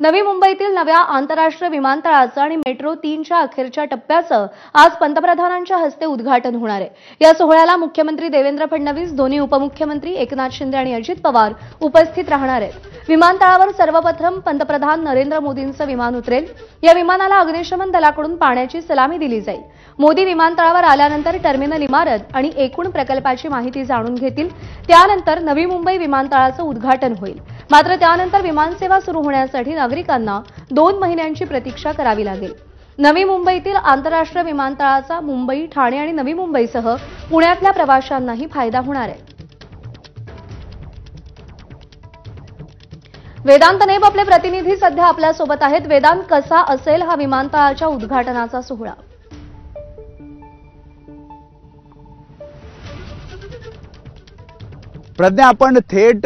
नवी मुंबईतील नव्या आंतरराष्ट्रीय विमानतळाचं आणि मेट्रो 3च्या अखेरच्या टप्प्याचं आज पंतप्रधानांच्या हस्ते उद्घाटन होणार आहे। या सोहळ्याला मुख्यमंत्री देवेंद्र फडणवीस, दोन्ही उपमुख्यमंत्री एकनाथ शिंदे आणि अजित पवार उपस्थित राहणार आहेत। विमानतळावर सर्वप्रथम पंतप्रधान नरेंद्र मोदींचं विमान उतरेल। या विमानाला अग्निशमन दलाकडून पाण्याची सलामी दिली जाईल। मोदी विमानतळावर आल्यानंतर टर्मिनल इमारत आणि एकूण प्रकल्पाची माहिती जाणून घेतील। त्यानंतर नवी मुंबई विमानतळाचं उद्घाटन होईल। मात्र त्यानंतर विमानसेवा सुरू होण्यासाठी नागरिकांना 2 महिन्यांची प्रतीक्षा करावी लागेल। नवी मुंबईतील आंतरराष्ट्रीय विमानतळाचा मुंबई, ठाणे आणि नवी मुंबईसह पुण्यातल्या प्रवाशांनाही फायदा होणार आहे। वेदांत नेब आपले प्रतिनिधी सध्या आपल्या सोबत आहेत। वेदांत, कसा असेल हा विमानतळाच्या उद्घाटनाचा सोहळा? प्रज्ञा, आपण थेट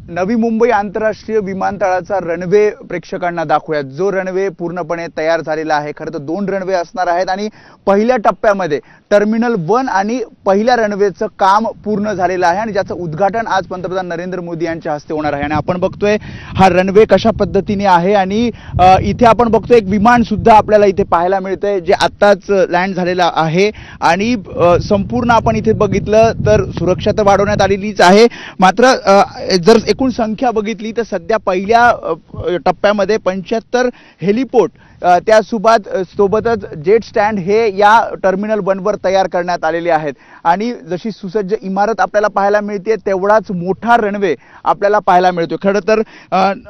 नवी मुंबई आंतरराष्ट्रीय विमानतळाचा रनवे प्रेक्षकांना दाखवूयात, जो रनवे पूर्णपणे तयार झालेला आहे। खरं तर 2 रनवे असणार आहेत आणि पहिल्या टप्प्यामध्ये टर्मिनल 1 आणि पहिल्या रनवेचं काम पूर्ण झालेलं आहे आणि ज्याचं उद्घाटन आज पंतप्रधान नरेंद्र मोदी यांच्या हस्ते होणार आहे। आणि आपण बघतोय हा रनवे कशा पद्धतीने आहे आणि इथे आपण बघतोय एक विमान सुद्धा आपल्याला इथे पाहायला मिळतंय, जे आत्ताच लँड झालेलं आहे। आणि संपूर्ण आपण इथे बघितलं तर सुरक्षा तर वाढवण्यात आलेलीच आहे, मात्र जर एकूण संख्या बघितली तर सध्या पहिल्या टप्प्यामध्ये 75 हेलिपोर्ट सोबतच जेट स्टँड हे या टर्मिनल 1 वर तयार करण्यात आलेले आहेत। आणि जशी सुसज्ज इमारत आपल्याला पाहायला मिळते, तेवढाच मोठा रनवे आपल्याला पाहायला मिळतो। खरं तर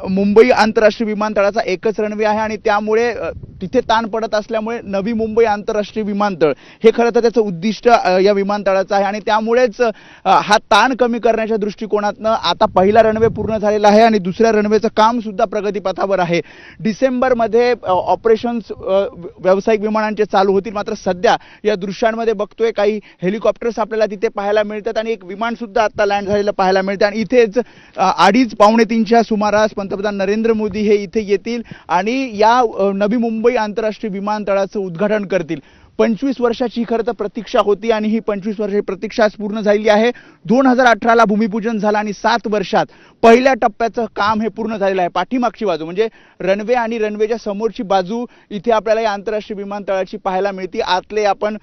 मुंबई आंतरराष्ट्रीय विमानतळाचा एकच रनवे आहे आणि त्यामुळे तिथे ताण पडत असल्यामुळे नवी मुंबई आंतरराष्ट्रीय विमानतळ हे खरं तर त्याचं उद्दिष्ट या विमानतळाचं आहे। आणि त्यामुळेच हा ताण कमी करण्याच्या दृष्टिकोनातनं आता पहिला रनवे पूर्ण झालेला आहे आणि दुसऱ्या रनवेचं काम सुद्धा प्रगतीपथावर आहे। डिसेंबरमध्ये ऑपरेशन्स व्यावसायिक विमानांचे चालू होतील, मात्र सध्या या दृश्यांमध्ये बघतोय काही हेलिकॉप्टर्स आपल्याला तिथे पाहायला मिळतात आणि एक विमान सुद्धा आता लँड झालेलं पाहायला मिळतं। आणि इथेच 2:30-2:45च्या सुमारास पंतप्रधान नरेंद्र मोदी हे इथे येतील आणि या नवी मुंबई आंतरराष्ट्रीय विमानतळाचं उद्घाटन करतील। 25 वर्षाची खरं तर प्रतीक्षा होती आणि ही 25 वर्षाची प्रतीक्षा आज पूर्ण झालेली आहे। 2018ला भूमिपूजन झालं आणि 7 वर्षात पहिल्या टप्प्याचं काम हे पूर्ण झालेलं आहे। पाठीमागची बाजू म्हणजे रनवे आणि रनवेच्या समोरची बाजू इथे आपल्याला या आंतरराष्ट्रीय विमानतळाची पाहायला मिळते। आतले आपण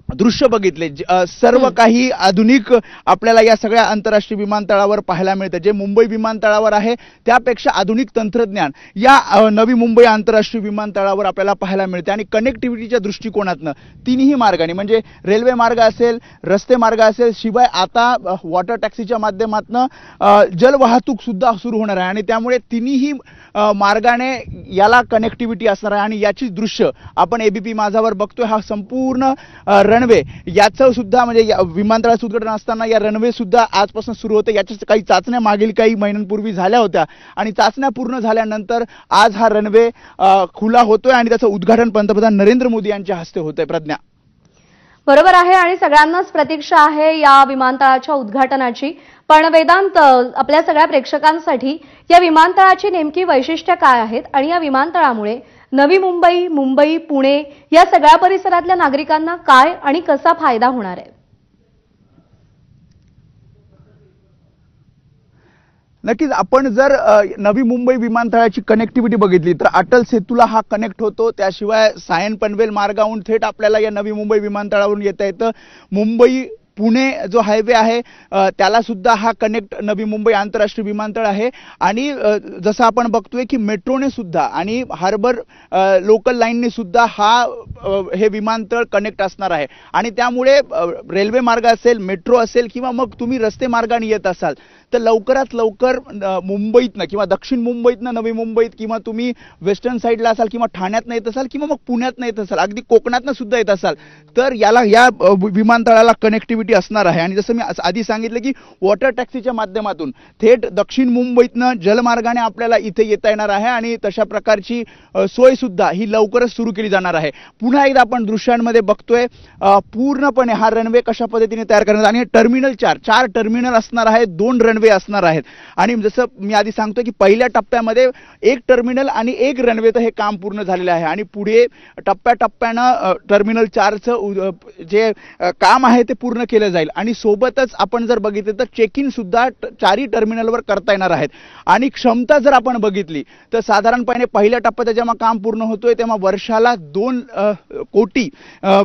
दृश्य बघितले, सर्व काही आधुनिक आपल्याला या सगळ्या आंतरराष्ट्रीय विमानतळावर पाहायला मिळतं। जे मुंबई विमानतळावर आहे त्यापेक्षा आधुनिक तंत्रज्ञान या नवी मुंबई आंतरराष्ट्रीय विमानतळावर आपल्याला पाहायला मिळते। आणि कनेक्टिव्हिटीच्या दृष्टिकोनातनं तिन्ही मार्गाने म्हणजे रेल्वे मार्ग असेल, रस्ते मार्ग असेल, शिवाय आता वॉटर टॅक्सीच्या माध्यमातून जलवाहतूक सुद्धा सुरू होणार आहे आणि त्यामुळे तिन्ही मार्गाने याला कनेक्टिव्हिटी असणार आहे। आणि याची दृश्य आपण एबीपी माझावर बघतोय। हा संपूर्ण रनवे याचं सुद्धा म्हणजे विमानतळाचं उद्घाटन असताना या रनवे सुद्धा आजपासून सुरू होते। याच्या काही चाचण्या मागील काही महिन्यांपूर्वी झाल्या होत्या आणि चाचण्या पूर्ण झाल्यानंतर आज हा रनवे खुला होतोय आणि त्याचं उद्घाटन पंतप्रधान नरेंद्र मोदी यांच्या हस्ते होतंय। प्रज्ञा, बरोबर आहे आणि सगळ्यांनाच प्रतीक्षा आहे या विमानतळाच्या उद्घाटनाची। पण वेदांत, आपल्या सगळ्या प्रेक्षकांसाठी या विमानतळाची नेमकी वैशिष्ट्ये काय आहेत आणि या विमानतळामुळे नवी मुंबई, मुंबई, पुणे या सगळ्या परिसरातल्या नागरिकांना काय आणि कसा फायदा होणार आहे? नक्कीच, आपण जर नवी मुंबई विमानतळाची कनेक्टिव्हिटी बघितली तर अटल सेतूला हा कनेक्ट होतो। त्याशिवाय सायन पनवेल मार्गावरून थेट आपल्याला या नवी मुंबई विमानतळावरून येता येतं। मुंबई पुणे जो हायवे आहे त्याला सुद्धा हा कनेक्ट नवी मुंबई आंतरराष्ट्रीय विमानतळ आहे। आणि जसं आपण बघतोय की मेट्रोने सुद्धा आणि हार्बर लोकल लाईनने सुद्धा हे विमानतळ कनेक्ट असणार आहे। आणि त्यामुळे रेल्वे मार्ग असेल, मेट्रो असेल किंवा मग तुम्ही रस्ते मार्गाने येत असाल तर लवकरात लवकर मुंबईतनं किंवा दक्षिण मुंबईतनं नवी मुंबईत किंवा तुम्ही वेस्टर्न साईडला असाल किंवा ठाण्यातनं येत असाल किंवा मग पुण्यातनं येत असाल, अगदी कोकणातनं सुद्धा येत असाल तर या विमानतळाला कनेक्टिव्हिटी असणार आहे। आणि जसं मी आधी सांगितलं की वॉटर टॅक्सीच्या माध्यमातून थेट दक्षिण मुंबईतनं जलमार्गाने आपल्याला इथे येता येणार आहे आणि तशा प्रकारची सोय सुद्धा ही लवकरच सुरू केली जाणार आहे। पुन्हा एकदा आपण दृश्यांमध्ये बघतोय पूर्णपणे हा रनवे कशा पद्धतीने तयार करण्यात आणि टर्मिनल 4 टर्मिनल असणार आहेत, 2 रनवे असणार आहेत। आणि जसं मी आधी सांगतोय की पहिल्या टप्प्यामध्ये 1 टर्मिनल आणि 1 रनवेचं हे काम पूर्ण झालेलं आहे आणि पुढे टप्प्याटप्प्यानं टर्मिनल 4चं जे काम आहे ते पूर्ण केलं केलं जाईल आणि सोबतच आपण जर बघितलं तर चेक इन सुद्धा चारही टर्मिनलवर करता येणार आहेत आणि क्षमता जर आपण बघितली तर साधारणपणे पहिल्या टप्प्यात जेव्हा काम पूर्ण होतोय तेव्हा वर्षाला 2 कोटी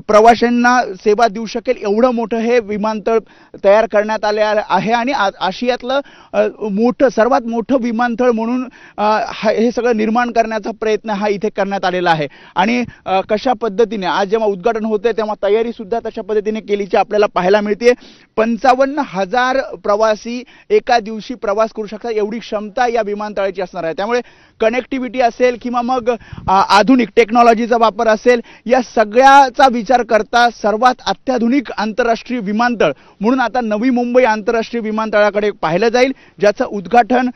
प्रवाशांना सेवा देऊ शकेल एवढं मोठं हे विमानतळ तयार करण्यात आले आहे आणि आशियातलं सर्वात मोठं विमानतळ म्हणून हे सगळं निर्माण करण्याचा प्रयत्न हा इथे करण्यात आलेला आहे आणि कशा पद्धतीने आज जेव्हा उद्घाटन होते तेव्हा तयारी सुद्धा तशा पद्धतीने केलीची आपल्याला पाहायला मिळते. 55,000 प्रवासी एका दिवशी प्रवास करू शकतात एवढी क्षमता या विमानतळाची असणार आहे. त्यामुळे कनेक्टिव्हिटी असेल किंवा मग आधुनिक टेक्नॉलॉजीचा वापर असेल या सगळ्याचा विचार करता सर्वात अत्याधुनिक आंतरराष्ट्रीय विमानतळ म्हणून आता नवी मुंबई आंतरराष्ट्रीय विमानतळाकडे पाहिलं जाईल, ज्याचं उद्घाटन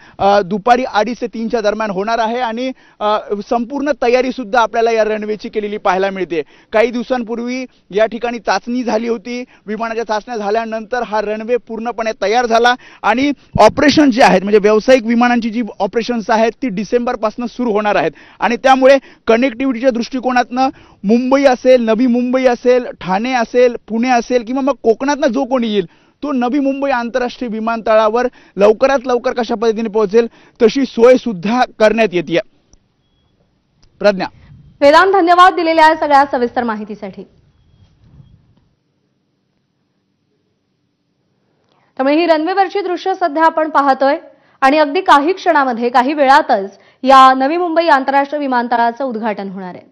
दुपारी 2:30 ते 3च्या दरम्यान होणार आहे आणि संपूर्ण तयारी सुद्धा आपल्याला या रनवेची केलेली पाहायला मिळते. काही दिवसांपूर्वी या ठिकाणी चाचणी झाली होती, विमानाच्या चाचण्या झाल्यानंतर हा रनवे पूर्णपणे तयार झाला आणि ऑपरेशन जे आहेत म्हणजे व्यावसायिक विमानांची जी ऑपरेशन्स आहेत ती डिसेंबरपासून सुरू होणार आहेत आणि त्यामुळे कनेक्टिव्हिटीच्या दृष्टिकोनातनं मुंबई असेल, नवी मुंबई असेल, ठाणे असेल, पुणे असेल किंवा मग कोकणातनं जो कोणी येईल तो नवी मुंबई आंतरराष्ट्रीय विमानतळावर लवकरात लवकर कशा पद्धतीने पोहोचेल तशी सोय सुद्धा करण्यात येते. प्रज्ञा. वेदांत, धन्यवाद दिलेल्या सगळ्या सविस्तर माहितीसाठी. त्यामुळे ही रनवेवरची दृश्य सध्या आपण पाहतोय आणि अगदी काही क्षणामध्ये काही वेळातच या नवी मुंबई आंतरराष्ट्रीय विमानतळाचं उद्घाटन होणार आहे.